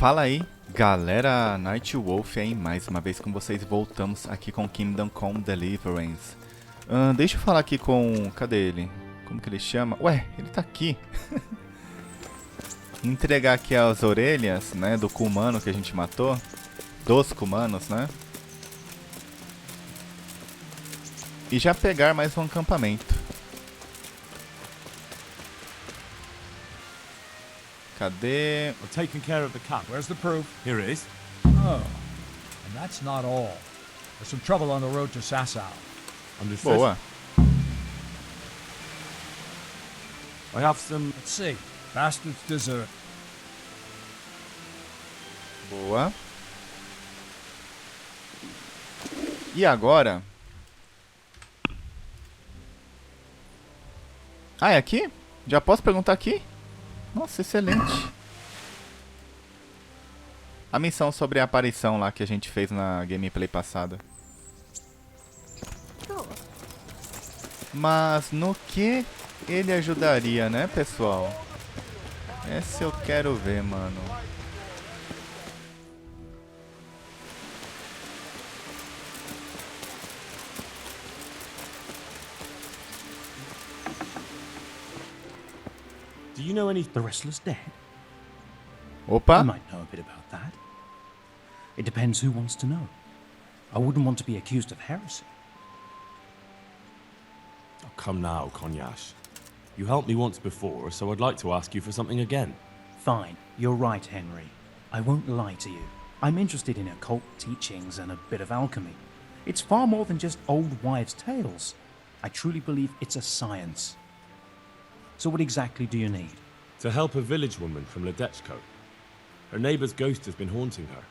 Fala aí, galera, Nightwolf aí, mais uma vez com vocês, voltamos aqui com Kingdom Come Deliverance. Deixa eu falar aqui com... cadê ele? Como que ele chama? Ué, ele tá aqui. Entregar aqui as orelhas, né, do Kumano que a gente matou. Dos Kumanos, né? E já pegar mais um acampamento. Cadê? We're taking care of the cup. Where's the proof? Here it is. Oh, and that's not all. There's some trouble on the road to Sasau. Understood. Boa. I have some... Let's see. Bastard's dessert. Boa. E agora? Ah, é aqui? Já posso perguntar aqui? Nossa, excelente. A missão sobre a aparição lá que a gente fez na gameplay passada. Mas no que ele ajudaria, né, pessoal? Essa eu quero ver, mano. Do you know any... The wrestler's dead? I Opa! might know a bit about that. It depends who wants to know. I wouldn't want to be accused of heresy. Oh, come now, Konyash. You helped me once before, so I'd like to ask you for something again. Fine, you're right, Henry. I won't lie to you. I'm interested in occult teachings and a bit of alchemy. It's far more than just old wives' tales. I truly believe it's a science. So what exactly do you need? To help a village woman from Ledechko. Her neighbour's ghost has been haunting her.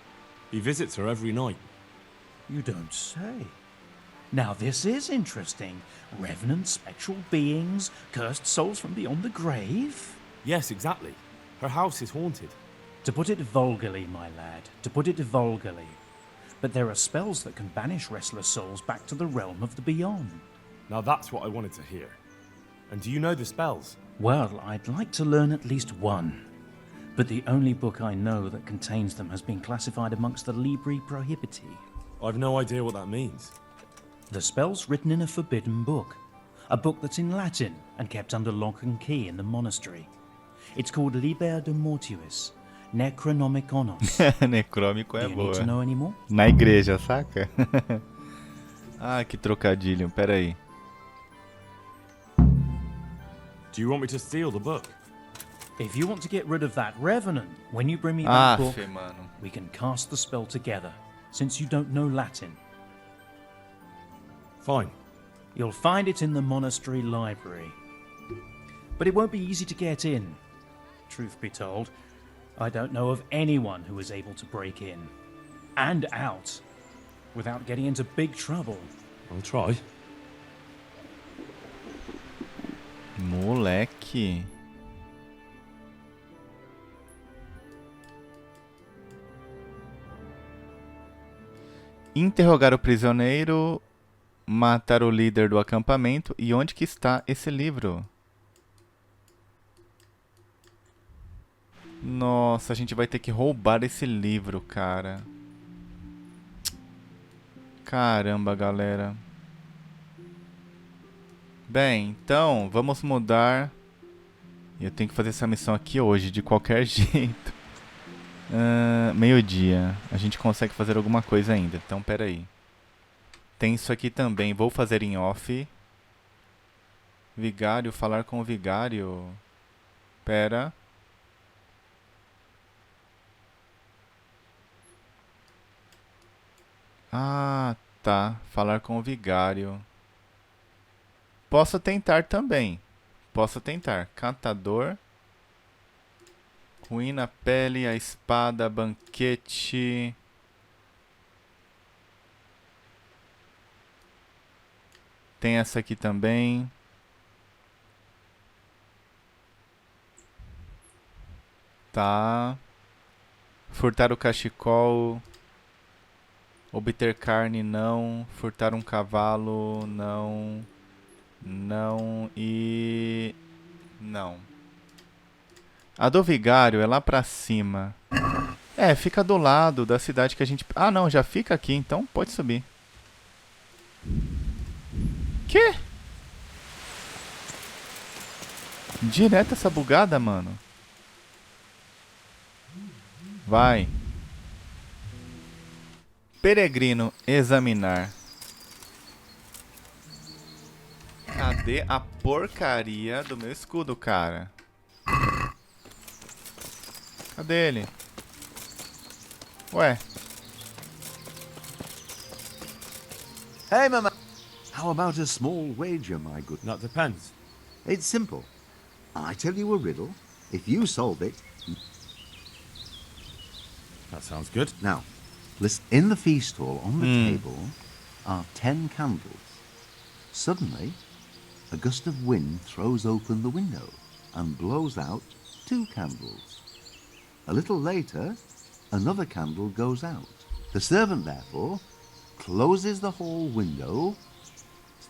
He visits her every night. You don't say. Now this is interesting. Revenants, spectral beings, cursed souls from beyond the grave? Yes, exactly. Her house is haunted. To put it vulgarly, my lad, to put it vulgarly. But there are spells that can banish restless souls back to the realm of the beyond. Now that's what I wanted to hear. And do you know the spells? Well, I'd like to learn at least one. But the only book I know that contains them has been classified amongst the Libri Prohibiti. I've no idea what that means. The spell's written in a forbidden book. A book that's in Latin and kept under lock and key in the monastery. It's called Liber de Mortuis, Necronomiconos. Necrômico é Do you need to boa. know any more? Na igreja, saca? Ah, que trocadilho. Pera aí. Do you want me to steal the book? If you want to get rid of that revenant, when you bring me that book, mano. we can cast the spell together, since you don't know Latin. Fine. You'll find it in the monastery library. But it won't be easy to get in. Truth be told, I don't know of anyone who is able to break in and out without getting into big trouble. I'll try. Moleque. Interrogar o prisioneiro, matar o líder do acampamento. E onde que está esse livro? Nossa, a gente vai ter que roubar esse livro, cara. Caramba, galera. Bem, então, vamos mudar. Eu tenho que fazer essa missão aqui hoje, de qualquer jeito. Meio-dia. A gente consegue fazer alguma coisa ainda, então pera aí. Tem isso aqui também, vou fazer em off. Vigário, falar com o vigário. Pera. Ah, tá. Falar com o vigário. Posso tentar também. Posso tentar. Catador. Ruína, pele, a espada, banquete. Tem essa aqui também. Tá. Furtar o cachecol. Obter carne, não. Furtar um cavalo, não. Não e... não. A do vigário é lá pra cima. É, fica do lado da cidade que a gente... Ah, não, já fica aqui, então pode subir. Quê? Direto essa bugada, mano. Vai. Peregrino, examinar. Cadê a porcaria do meu escudo, cara? Cadê ele? Ué. Hey, Mama. How about a small wager, my good? That depends. It's simple. I tell you a riddle. If you solve it, That sounds good. now, listen. In the feast hall on the table are 10 candles. Suddenly, a gust of wind throws open the window and blows out 2 candles. A little later, another candle goes out. The servant, therefore, closes the hall window.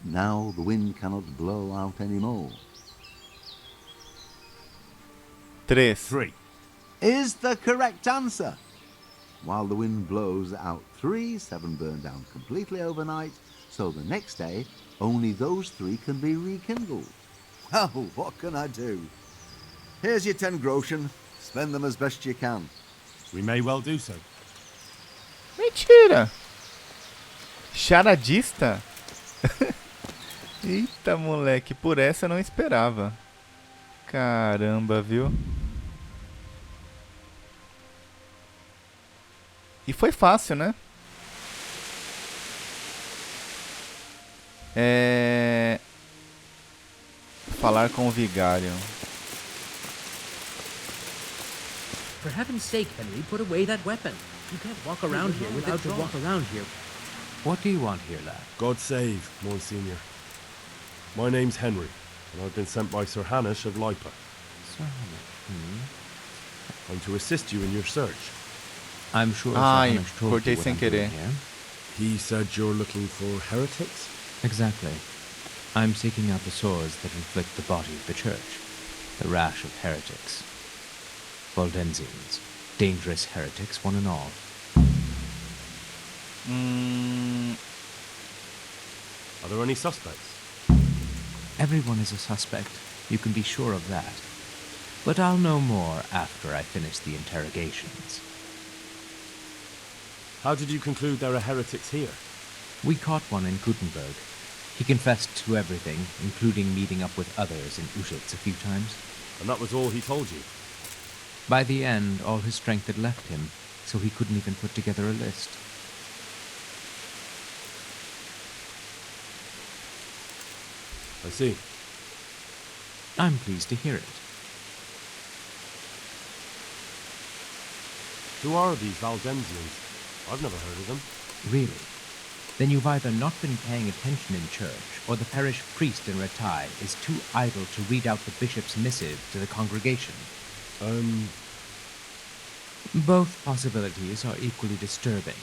Now the wind cannot blow out any more. 3. 3. Is the correct answer. While the wind blows out 3, 7 burn down completely overnight, so the next day only those 3 can be rekindled. Well, what can I do? Here's your 10 groschen. Spend them as best you can. We may well do so. Mentira! Charadista? Eita, moleque, por essa eu não esperava. Caramba, viu? E foi fácil, né? Falar com o vigário. For heaven's sake, Henry, put away that weapon. You can't walk around here without to walk around here. What do you want here, lad? God save, Monsignor. My name's Henry, and I've been sent by Sir Hanish of Lipa. Sir Hamish. I'm to assist you in your search. I'm sure Sir Ai, Hamish told you cortei what sem I'm doing querer. here. He said you're looking for heretics? Exactly. I'm seeking out the sores that inflict the body of the church. The rash of heretics. Waldensians. Dangerous heretics, one and all. Are there any suspects? Everyone is a suspect. You can be sure of that. But I'll know more after I finish the interrogations. How did you conclude there are heretics here? We caught one in Gutenberg. He confessed to everything, including meeting up with others in Uschitz a few times. And that was all he told you? By the end, all his strength had left him, so he couldn't even put together a list. I see. I'm pleased to hear it. Who are these Waldensians? I've never heard of them. Really? Then you've either not been paying attention in church, or the parish priest in Ratai is too idle to read out the bishop's missive to the congregation. Both possibilities are equally disturbing,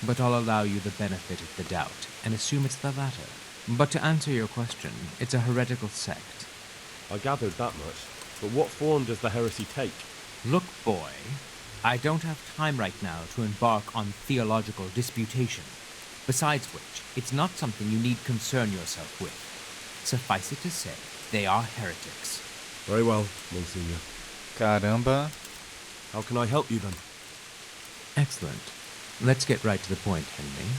but I'll allow you the benefit of the doubt and assume it's the latter. But to answer your question, it's a heretical sect. I gathered that much. But what form does the heresy take? Look, boy, I don't have time right now to embark on theological disputation. Besides which, it's not something you need concern yourself with. Suffice it to say, they are heretics. Very well, Monsignor. Caramba. How can I help you then? Excellent. Let's get right to the point, Henry.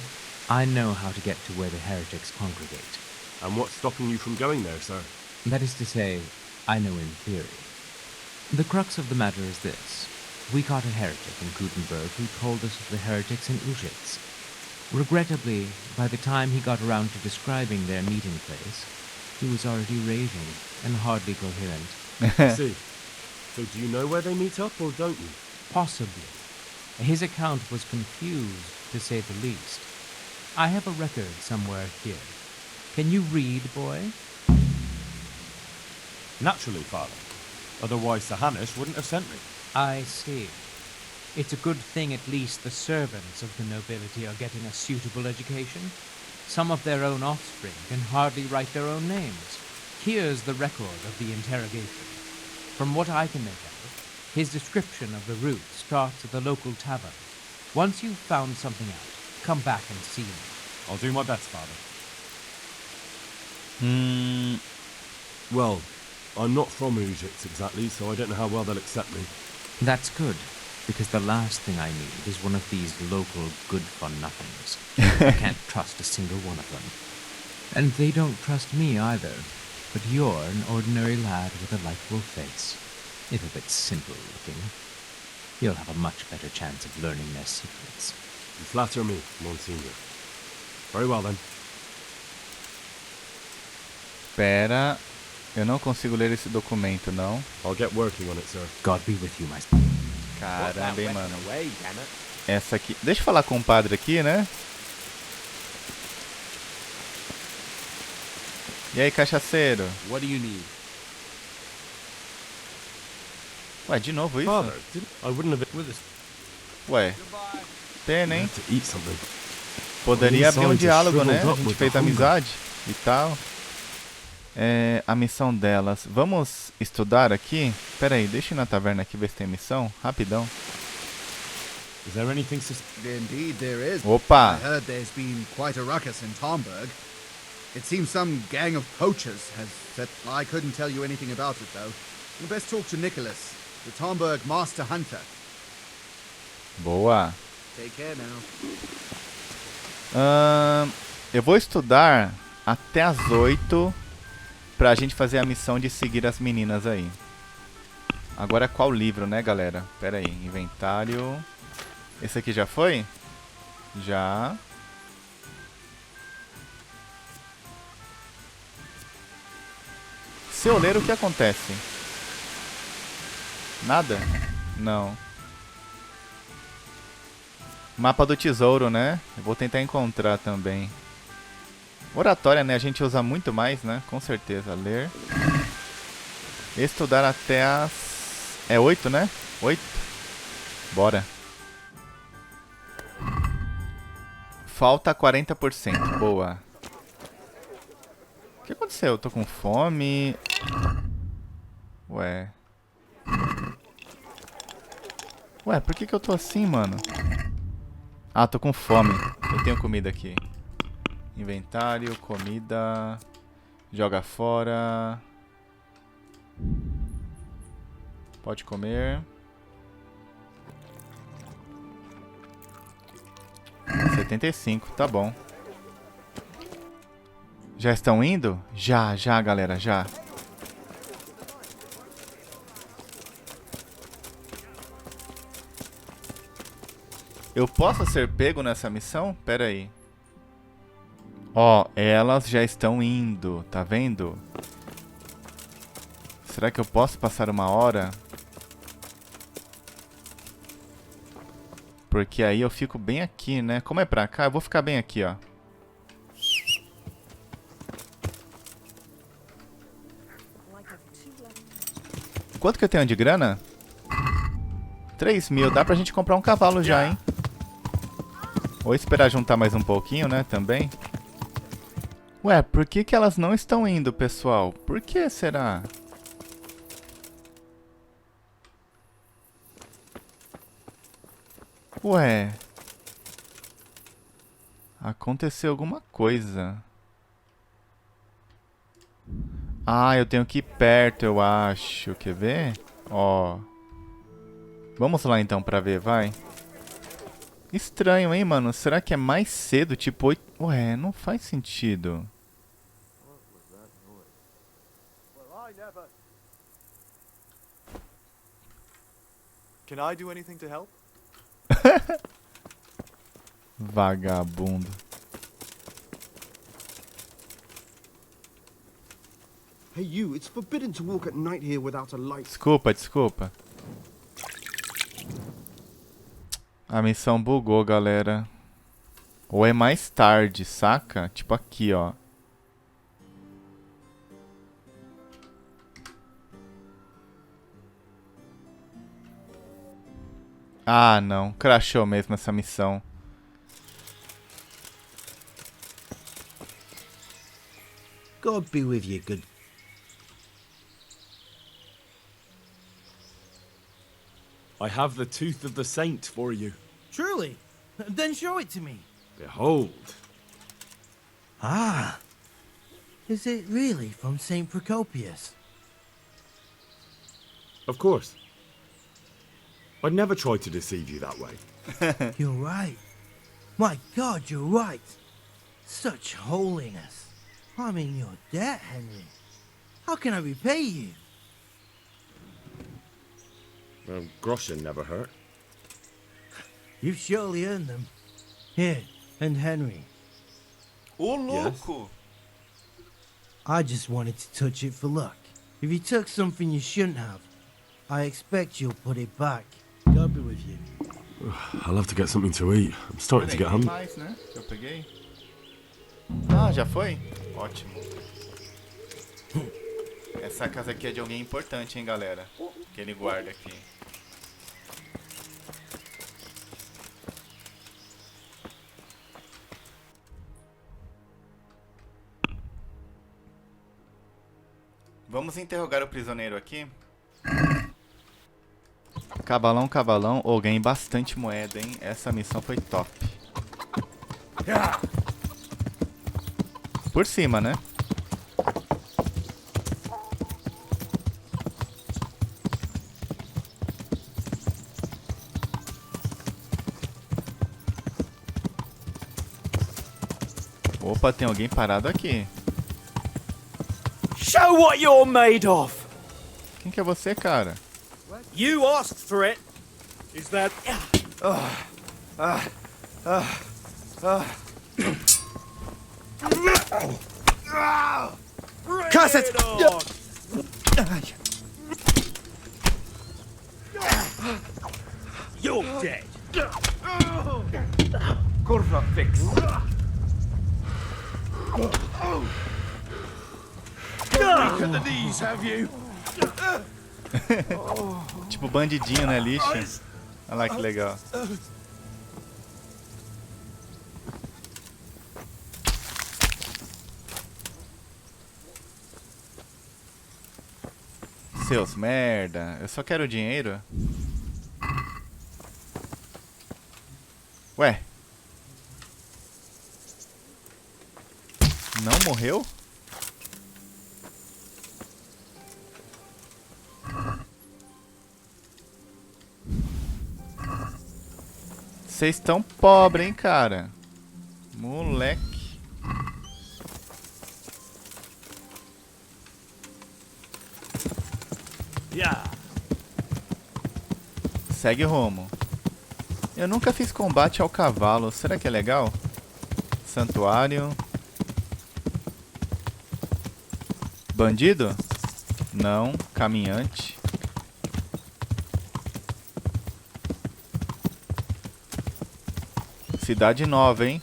I know how to get to where the heretics congregate. And what's stopping you from going there, sir? That is to say, I know in theory. The crux of the matter is this. We caught a heretic in Gutenberg who told us of the heretics in Uschitz. Regrettably, by the time he got around to describing their meeting place, he was already raving and hardly coherent. I see. So do you know where they meet up, or don't you? Possibly. His account was confused, to say the least. I have a record somewhere here. Can you read, boy? Naturally, Father. Otherwise, Sir Hamish wouldn't have sent me. I see. It's a good thing at least the servants of the nobility are getting a suitable education. Some of their own offspring can hardly write their own names. Here's the record of the interrogation. From what I can make out, His description of the route starts at the local tavern. Once you've found something out, come back and see me. I'll do my best, Father. Well, I'm not from Egypt exactly, so I don't know how well they'll accept me. That's good, because the last thing I need is one of these local good-for-nothings. I can't trust a single one of them. And they don't trust me either. But you're an ordinary lad with a likable face, if a bit simple-looking. You'll have a much better chance of learning their secrets. You flatter me, Monsignor. Very well, then. Pera, eu não consigo ler esse documento, não. I'll get working on it, sir. God be with you, my... Caramba, hein, mano. Essa aqui... Deixa eu falar com o padre aqui, né? E aí, cachaceiro? What do you need? Ué, de novo isso? Father, I wouldn't have been with us. Ué, pena, hein? To eat something. Poderia abrir um diálogo, né? A gente with fez the hunger. amizade e tal. É, a missão delas. Vamos estudar aqui? Pera aí, deixa eu ir na taverna aqui ver se tem missão. Rapidão. Is there anything Indeed there is. Opa! I heard there's been quite a ruckus in Tomberg. It seems some gang of poachers has set... I couldn't tell you anything about it, though. You best talk to Nicholas, the Tomberg Master Hunter. Boa! Take care now. Eu vou estudar até as 8 pra gente fazer a missão de seguir as meninas aí. Agora qual livro, né, galera? Pera aí, inventário... Esse aqui já foi? Já... Se eu ler, o que acontece? Nada? Não. Mapa do tesouro, né? Eu vou tentar encontrar também. Oratória, né? A gente usa muito mais, né? Com certeza. Ler. Estudar até as... É 8, né? 8. Bora. Falta 40%. Boa. O que aconteceu? Eu tô com fome. Ué. Ué, por que eu tô assim, mano? Ah, tô com fome. Eu tenho comida aqui. Inventário, comida. Joga fora. Pode comer. 75, tá bom. Já estão indo? Já, galera, já. Eu posso ser pego nessa missão? Pera aí. Ó, elas já estão indo, tá vendo? Será que eu posso passar uma hora? Porque aí eu fico bem aqui, né? Como é pra cá, eu vou ficar bem aqui, ó. Quanto que eu tenho de grana? 3.000. Dá pra gente comprar um cavalo já, hein? Ou esperar juntar mais um pouquinho, né? Também. Ué, por que elas não estão indo, pessoal? Por que será? Ué. Aconteceu alguma coisa. Ah, eu tenho que ir perto, eu acho. Quer ver? Ó. Vamos lá então pra ver, vai. Estranho, hein, mano? Será que é mais cedo? Tipo 8... Ué, não faz sentido. Can I do anything to help? Vagabundo. Hey you, it's forbidden to walk at night here without a light. Desculpa. A missão bugou, galera. Ou é mais tarde, saca? Tipo aqui, ó. Ah, não. Crashou mesmo essa missão. God be with you, good... I have the tooth of the saint for you. Truly? Then show it to me. Behold. Ah. Is it really from St. Procopius? Of course. I'd never try to deceive you that way. You're right. My God, you're right. Such holiness. I'm in your debt, Henry. How can I repay you? Well, groschen never hurt. You've surely earned them. Here, and Henry. Ô, louco! I just wanted to touch it for luck. If you took something you shouldn't have, I expect you'll put it back. God be with you. I'll have to get something to eat. I'm starting to get hungry. Mais, né? Que eu peguei. Ah, já foi? Ótimo. Essa casa aqui é de alguém importante, hein, galera? Que ele guarda aqui. Vamos interrogar o prisioneiro aqui. Cavalão, cavalão. Oh, ganhei bastante moeda, hein? Essa missão foi top. Por cima, né? Opa, tem alguém parado aqui. Show what you're made of! Quem que é você, cara? You asked for it. Is that... Curse it! You're dead. Curva fix. Weak at the knees, have you? Tipo bandidinho, né, lixo? Olha lá que legal. Seus merda, eu só quero dinheiro. Ué? Não morreu? Vocês estão pobres, hein, cara? Moleque. Segue o rumo. Eu nunca fiz combate ao cavalo. Será que é legal? Santuário. Bandido? Não. Caminhante. Cidade nova, hein?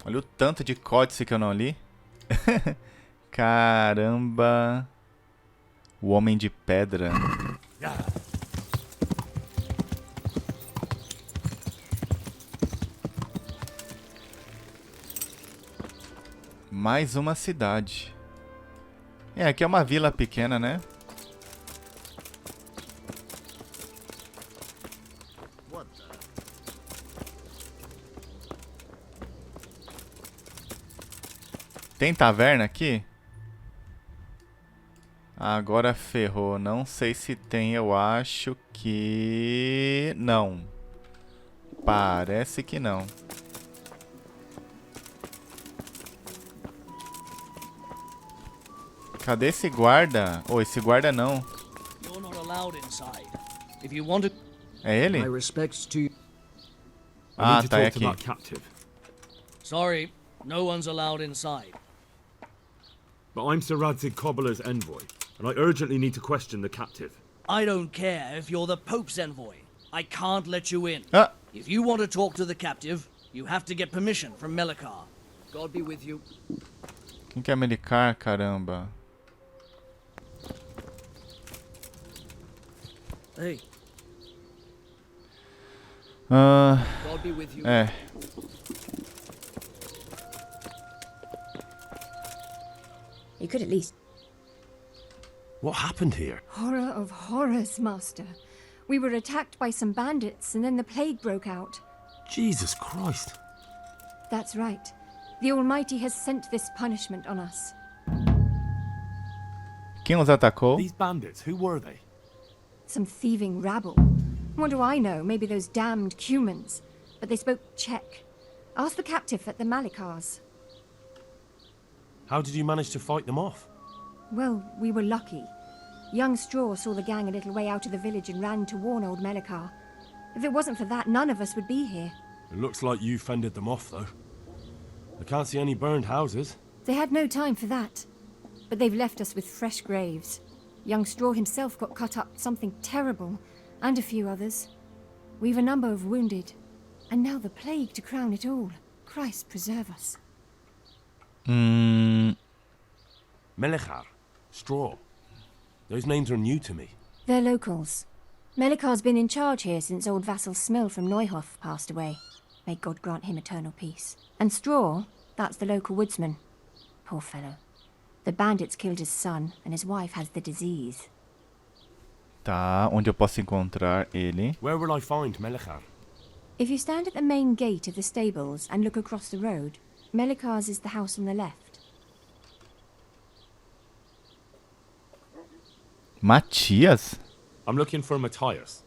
Olha o tanto de códice que eu não li. Caramba. O Homem de Pedra. Mais uma cidade. É, aqui é uma vila pequena, né? Tem taverna aqui? Agora ferrou. Não sei se tem, eu acho que... não. Parece que não. Cadê esse guarda? Oh, esse guarda não. É ele? Ah, tá, é aqui. Sorry, no one's allowed inside. But I'm Sir Radzig Cobbler's envoy, and I urgently need to question the captive. I don't care if you're the Pope's envoy. I can't let you in. Ah. If you want to talk to the captive, you have to get permission from Melikar. God be with you. Quem que é Melikar, caramba? Hey. God be with you. É. You could at least... What happened here? Horror of horrors, Master. We were attacked by some bandits, and then the plague broke out. Jesus Christ. That's right. The Almighty has sent this punishment on us. Quem os atacou? These bandits, who were they? Some thieving rabble. What do I know? Maybe those damned humans. But they spoke Czech. Ask the captive at the Malikars. How did you manage to fight them off? Well, we were lucky. Young Straw saw the gang a little way out of the village and ran to warn old Melikar. If it wasn't for that, none of us would be here. It looks like you fended them off, though. I can't see any burned houses. They had no time for that. But they've left us with fresh graves. Young Straw himself got cut up something terrible, and a few others. We've a number of wounded. And now the plague to crown it all. Christ preserve us. Melikar, Straw. Those names are new to me. They're locals. Melikar's been in charge here since old vassal Smill from Neuhof passed away. May God grant him eternal peace. And Straw, that's the local woodsman. Poor fellow. The bandits killed his son, and his wife has the disease. Tá, onde eu posso encontrar ele? Where will I find Melikar? If you stand at the main gate of the stables and look across the road, Melikar's is the house on the left. Matias? I'm looking for Matthias.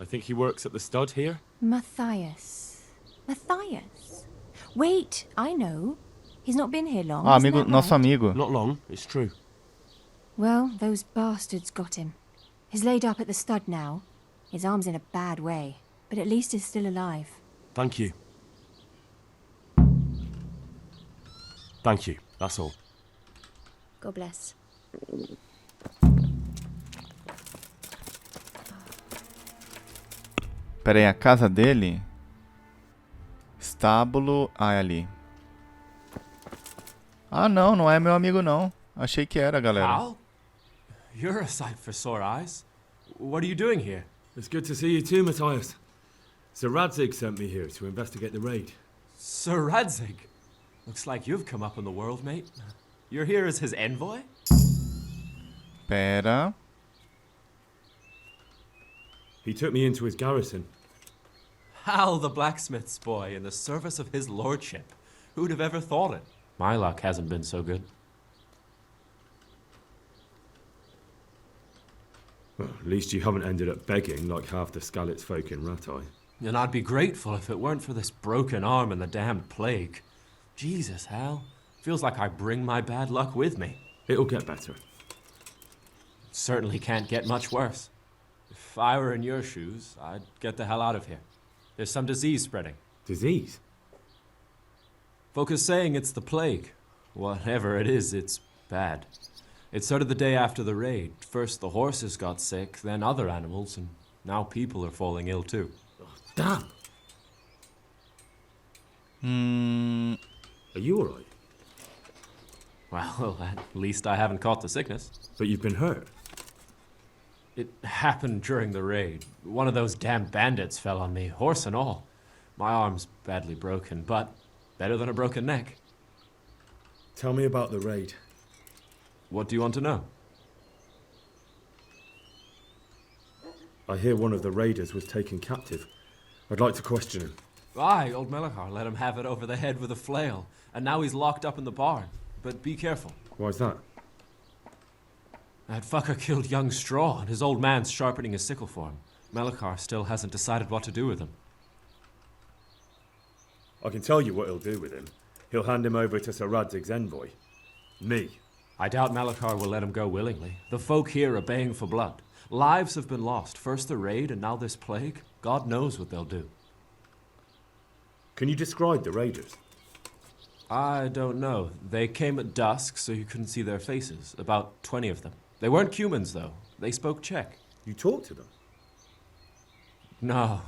I think he works at the stud here. Matthias. Matthias? Wait, I know. He's not been here long. Ah, isn't amigo, that nosso right? amigo. Not long, it's true. Well, those bastards got him. He's laid up at the stud now. His arm's in a bad way, but at least he's still alive. Thank you. Thank you, that's all. God bless. Pera aí, a casa dele? Estábulo... Ah, é ali. Ah, não, não é meu amigo, não. Achei que era, galera. Al? You're a sight for sore eyes. What are you doing here? It's good to see you too, Matthias. Sir Radzig sent me here to investigate the raid. Sir Radzig? Looks like you've come up in the world, mate. You're here as his envoy? Pera. He took me into his garrison. Hal, the blacksmith's boy, in the service of his lordship. Who'd have ever thought it? My luck hasn't been so good. Well, at least you haven't ended up begging like half the Skalitz folk in Ratai. And I'd be grateful if it weren't for this broken arm and the damned plague. Jesus, Hal. Feels like I bring my bad luck with me. It'll get better. Certainly can't get much worse. If I were in your shoes, I'd get the hell out of here. There's some disease spreading. Disease? Folk are saying it's the plague. Whatever it is, it's bad. It started the day after the raid. First the horses got sick, then other animals, and now people are falling ill too. Oh, damn! Are you alright? Well, at least I haven't caught the sickness. But you've been hurt? It happened during the raid. One of those damn bandits fell on me, horse and all. My arm's badly broken, but better than a broken neck. Tell me about the raid. What do you want to know? I hear one of the raiders was taken captive. I'd like to question him. Aye, old Melikar let him have it over the head with a flail, and now he's locked up in the barn. But be careful. Why's that? That fucker killed young Straw, and his old man's sharpening his sickle for him. Melikar still hasn't decided what to do with him. I can tell you what he'll do with him. He'll hand him over to Sir Radzig's envoy. Me. I doubt Melikar will let him go willingly. The folk here are baying for blood. Lives have been lost. First the raid, and now this plague. God knows what they'll do. Can you describe the raiders? I don't know. They came at dusk, so you couldn't see their faces. About 20 of them. They weren't humans, though. They spoke Czech. You talked to them? No.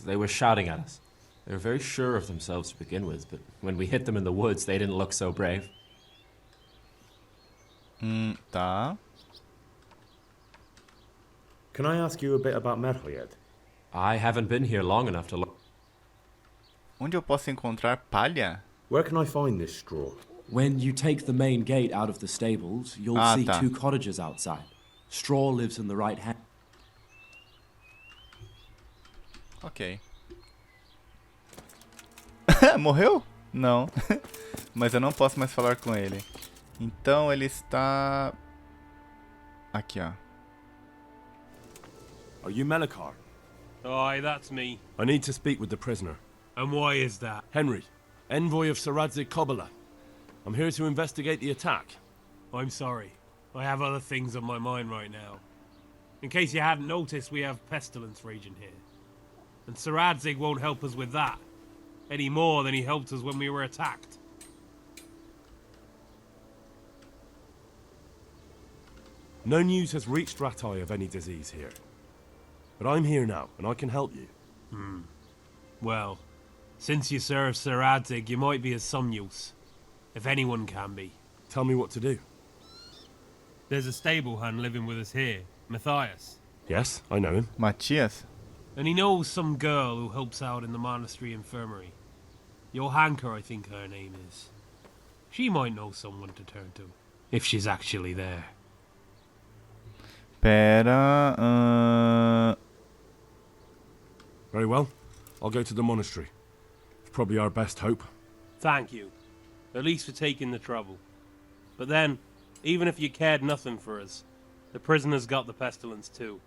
They were shouting at us. They were very sure of themselves to begin with, but when we hit them in the woods, they didn't look so brave. Tá. Can I ask you a bit about Merhoyed? I haven't been here long enough to look. Onde eu posso encontrar palha? Where can I find this straw? When you take the main gate out of the stables, you'll see 2 cottages outside. Straw lives in the right hand. Ok. Morreu? Não. Mas eu não posso mais falar com ele. Então ele está... Aqui, ó. Are you Melkar? Aye, that's me. I need to speak with the prisoner. And why is that? Henry, envoy of Sir Radzig Kobyla. I'm here to investigate the attack. I'm sorry. I have other things on my mind right now. In case you hadn't noticed, we have pestilence raging here. And Sir Radzig won't help us with that. Any more than he helped us when we were attacked. No news has reached Ratai of any disease here. But I'm here now, and I can help you. Well, since you serve Sir Radzig, you might be of some use. If anyone can be. Tell me what to do. There's a stable hand living with us here, Matthias. Yes, I know him. Matthias? And he knows some girl who helps out in the monastery infirmary. Johanka, I think her name is. She might know someone to turn to, if she's actually there. Pera... Very well. I'll go to the monastery. It's probably our best hope. Thank you. At least for taking the trouble. But then, even if you cared nothing for us, the prisoner's got the pestilence too.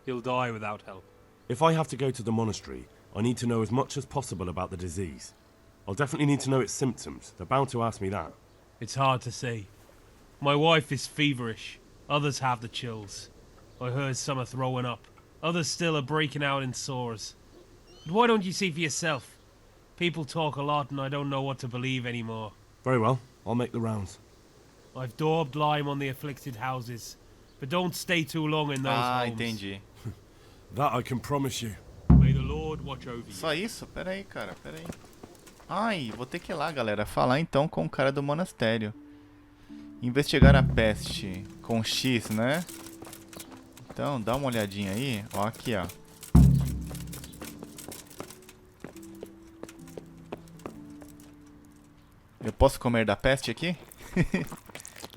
He'll die without help. If I have to go to the monastery, I need to know as much as possible about the disease. I'll definitely need to know its symptoms. They're bound to ask me that. It's hard to say. My wife is feverish. Others have the chills. I heard some are throwing up. Others still are breaking out in sores. But why don't you see for yourself? People talk a lot and I don't know what to believe anymore. Very well. I'll make the rounds. I've daubed lime on the afflicted houses. But don't stay too long in those homes. Entendi. That I can promise you. May the Lord watch over you. Só isso? Pera aí, cara. Pera aí. Ai, vou ter que ir lá, galera. Falar então com o cara do monastério. Investigar a peste com X, né? Então, dá uma olhadinha aí. Ó, aqui, ó. Eu posso comer da peste aqui?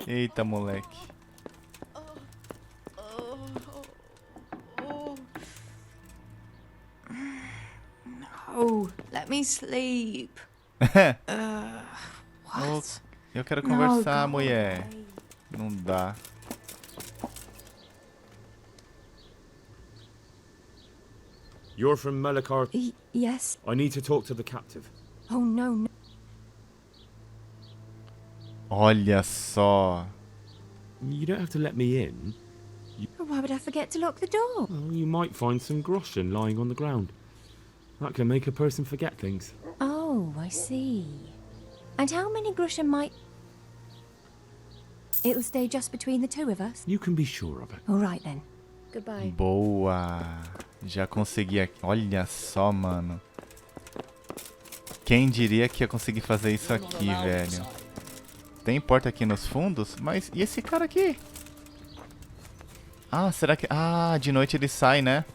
Eita, moleque. No, let me sleep. What? Eu quero conversar, mulher. Não dá. You're from Melkar? Yes. I need to talk to the captive. Oh, no. Olha só. You don't have to let me in. Why would I forget to lock the door? Well, you might find some groschen lying on the ground. That can make a person forget things. Oh, I see. And how many groschen might... It'll stay just between the two of us? You can be sure of it. All right, then. Goodbye. Boa. Já consegui aqui. Olha só, mano. Quem diria que ia conseguir fazer isso aqui, velho? Tem porta aqui nos fundos? Mas e esse cara aqui? Ah, será que... Ah, de noite ele sai, né?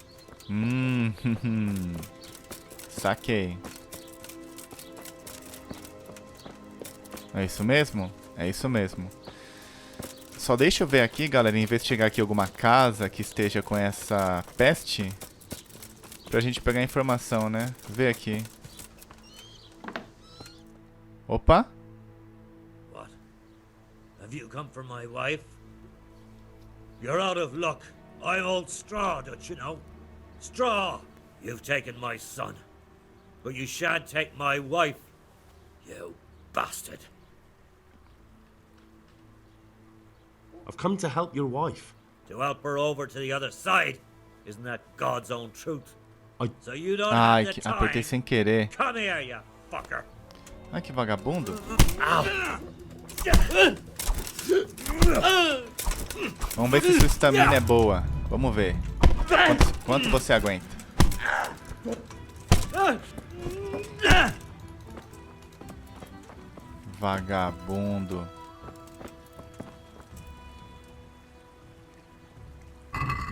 Saquei. É isso mesmo? É isso mesmo. Só deixa eu ver aqui, galera, investigar aqui alguma casa que esteja com essa peste. Pra gente pegar informação, né? Vê aqui. Opa! What? Have you come for my wife? You're out of luck. I'm old Straw, don't you know? Straw! You've taken my son. But you shan't take my wife. You bastard. I've come to help your wife. To help her over to the other side. Isn't that God's own truth? So you don't Ai, have the time. apertei sem querer. Come here, you fucker. Ai, que vagabundo. Ow. Vamos ver se sua estamina é boa. Vamos ver. Quanto você aguenta? Vagabundo.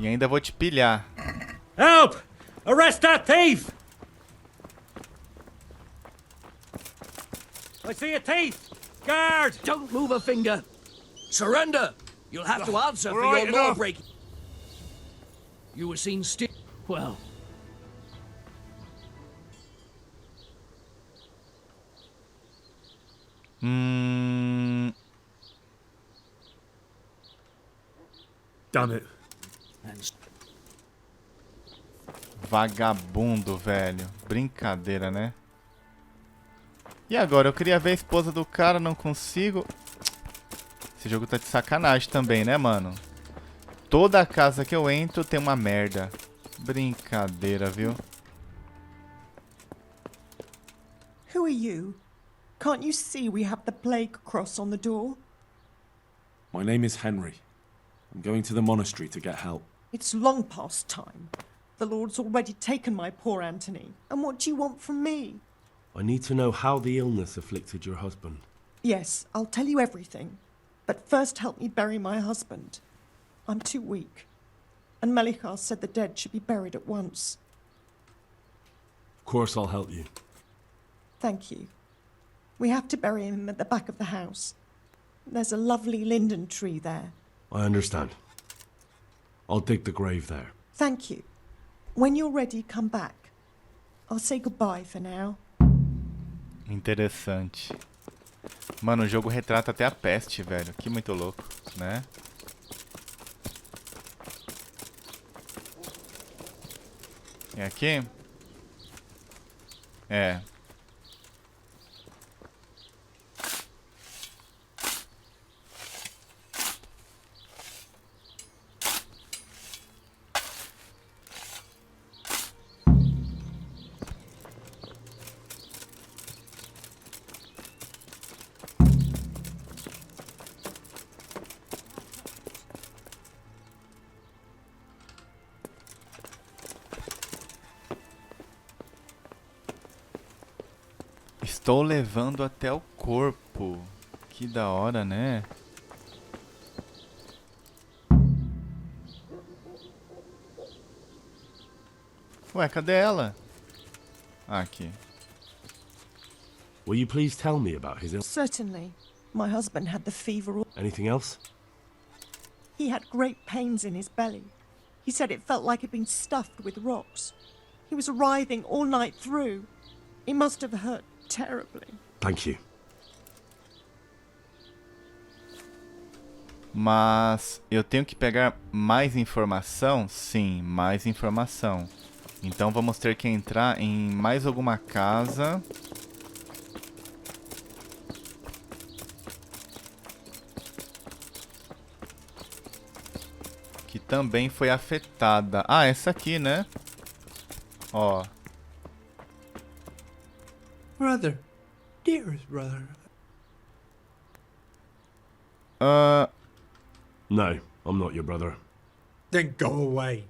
E ainda vou te pilhar. Help! Arrest that thief! I see a thief! Guard! Don't move a finger! Surrender! You'll have to answer for your law breaking. You were seen well. Damn it. Vagabundo, velho. Brincadeira, né? E agora? Eu queria ver a esposa do cara, não consigo. Esse jogo tá de sacanagem também, né, mano? Toda casa que eu entro tem uma merda. Brincadeira, viu? Who are you? Can't you see we have the plague cross on the door? My name is Henry. I'm going to the monastery to get help. It's long past time. The Lord's already taken my poor Anthony. And what do you want from me? I need to know how the illness afflicted your husband. Yes, I'll tell you everything. But first help me bury my husband. I'm too weak. And Melichar said the dead should be buried at once. Of course I'll help you. Thank you. We have to bury him at the back of the house. There's a lovely linden tree there. I understand. I'll dig the grave there. Thank you. When you're ready, come back. I'll say goodbye for now. Interessante. Mano, o jogo retrata até a peste, velho. Que muito louco, né? É aqui? É. Estou levando até o corpo. Que da hora, né? Ué, cadê ela? Ah, aqui. Will you please tell me about his illness? Certainly. My husband had the fever. Anything else? He had great pains in his belly. He said it felt like it'd been stuffed with rocks. He was writhing all night through. It must have hurt terribly. Thank you. Mas eu tenho que pegar mais informação? Sim, mais informação. Então vamos ter que entrar em mais alguma casa. Que também foi afetada. Ah, essa aqui, né? Ó. Brother. Dearest brother. No, I'm not your brother. Then go away.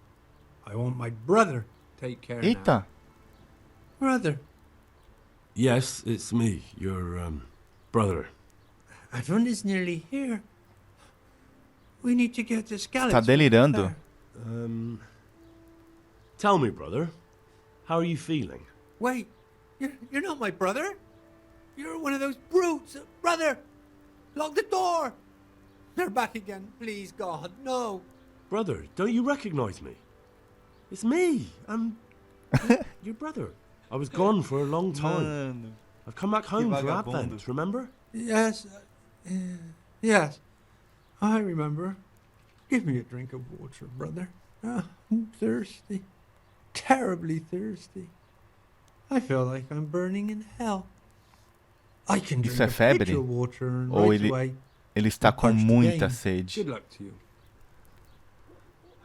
I want my brother. Take care Eita. now. Brother. Yes, it's me, your, brother. Everyone is nearly here. We need to get the scallops. Tá delirando. Tell me, brother, how are you feeling? Wait, you're not my brother. You're one of those brutes. Brother, lock the door. They're back again. Please, God, no. Brother, don't you recognize me? It's me. I'm your brother. I was gone for a long time. Mano. I've come back home for Advent, remember? Yes, yes. I remember. Give me a drink of water, brother. I'm thirsty. Terribly thirsty. I feel like I'm burning in hell. I can drink Isso é a febre? pitcher of water and Ou right ele, away. ele está I'm com parched muita again. sede? Good luck to you.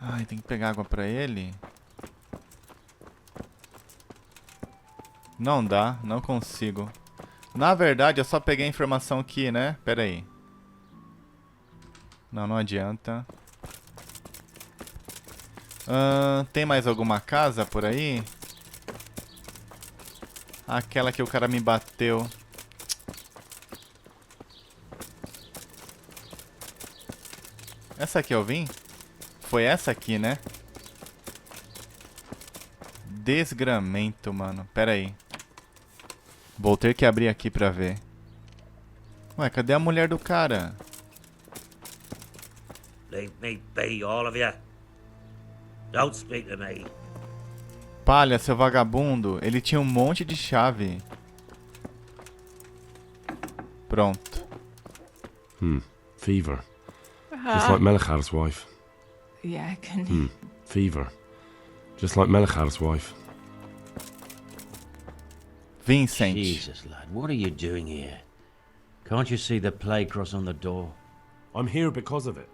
Ai, tem que pegar água pra ele? Não dá, não consigo. Na verdade, eu só peguei a informação aqui, né? Pera aí. Não, não adianta. Tem mais alguma casa por aí? Aquela que o cara me bateu. Essa aqui eu vim? Foi essa aqui, né? Desgramento, mano. Pera aí. Vou ter que abrir aqui pra ver. Ué, cadê a mulher do cara? Leave me be, all of you. Don't speak to me. Palha, seu vagabundo. Ele tinha um monte de chave. Pronto. Fever. Just like Melchar's wife. Yeah, can Fever. Just like Melchar's wife. Vincent. Jesus, lad, what are you doing here? Can't you see the plague cross on the door? I'm here because of it.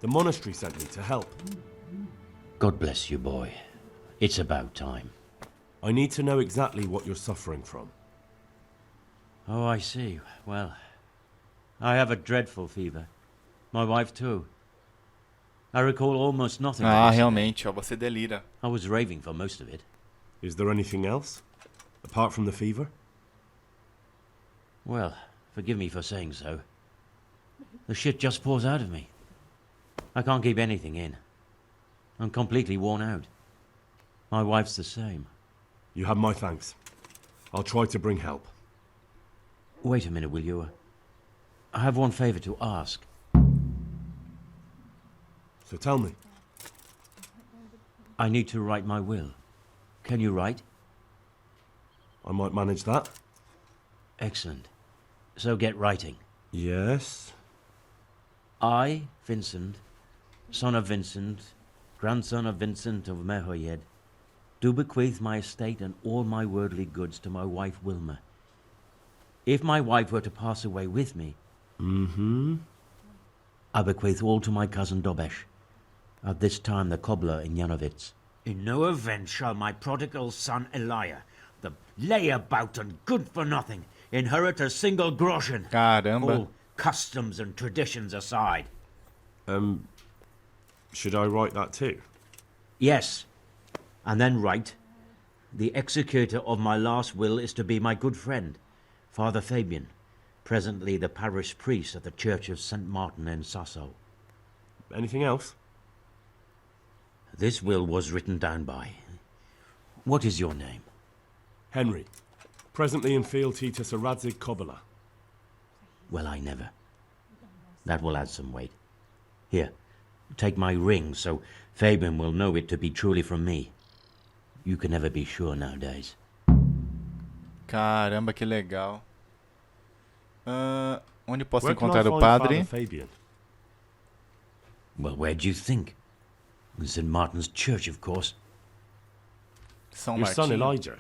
The monastery sent me to help. God bless you, boy. It's about time. I need to know exactly what you're suffering from. Oh, I see. Well, I have a dreadful fever. My wife too. I recall almost nothing. Ah, realmente, ó, você delira. I was raving for most of it. Is there anything else? Apart from the fever? Well, forgive me for saying so. The shit just pours out of me. I can't keep anything in. I'm completely worn out. My wife's the same. You have my thanks. I'll try to bring help. Wait a minute, will you? I have one favor to ask. So tell me. I need to write my will. Can you write? I might manage that. Excellent. So get writing. Yes? I, Vincent, son of Vincent, grandson of Vincent of Mehoyed, do bequeath my estate and all my worldly goods to my wife Wilma. If my wife were to pass away with me, I bequeath all to my cousin Dobesh, at this time the cobbler in Janovitz. In no event shall my prodigal son Elia, the layabout and good-for-nothing, inherit a single groschen. Caramba. All customs and traditions aside. Should I write that too? Yes, and then write, the executor of my last will is to be my good friend, Father Fabian, presently the parish priest at the Church of St. Martin in Sasso. Anything else? This will was written down by. What is your name? Henry. Presently in fealty to Sir Radzig Kobyla. Well, I never. That will add some weight. Here, take my ring so Fabian will know it to be truly from me. You can never be sure nowadays. Caramba, que legal. Onde posso Where can encontrar I o find padre? Father Fabian? Well, where do you think? In St. Martin's Church, of course. São Your son Martinho. Elijah.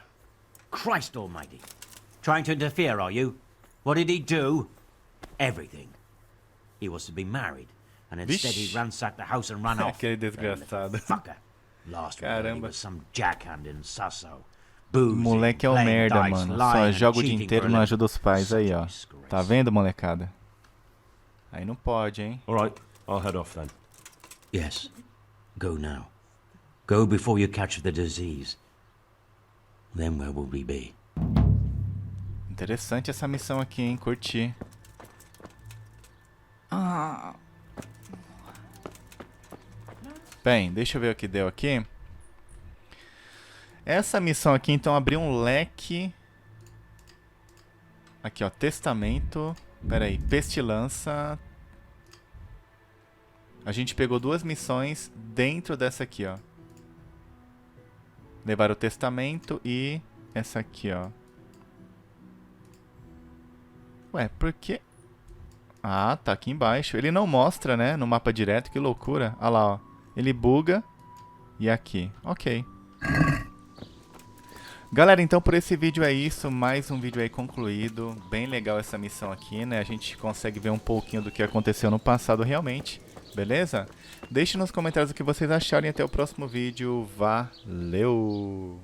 Christ almighty. Trying to interfere, are you? What did he do? Everything. He was to be married, and instead Vixe. he ransacked the house and ran off. Aquele desgraçado. Fucker. Last week he Caramba. was some jackhand in Sasso. O moleque é o merda, mano. Só joga o dia inteiro e não ajuda os pais aí, ó. Tá vendo, molecada? Aí não pode, hein? Alright, I'll head off then. Yes. Go now. Go before you catch the disease. Then where will we be? Interessante essa missão aqui, hein? Curti. Bem, deixa eu ver o que deu aqui. Essa missão aqui, então, abriu um leque. Aqui, ó, testamento. Pera aí, pestilança. A gente pegou 2 missões dentro dessa aqui, ó. Levar o testamento e essa aqui, ó. Ué, por que... Ah, tá aqui embaixo. Ele não mostra, né, no mapa direto. Que loucura. Olha lá, ó. Ele buga. E aqui. Ok. Galera, então por esse vídeo é isso. Mais um vídeo aí concluído. Bem legal essa missão aqui, né? A gente consegue ver um pouquinho do que aconteceu no passado realmente. Beleza? Deixe nos comentários o que vocês acharam e até o próximo vídeo. Valeu!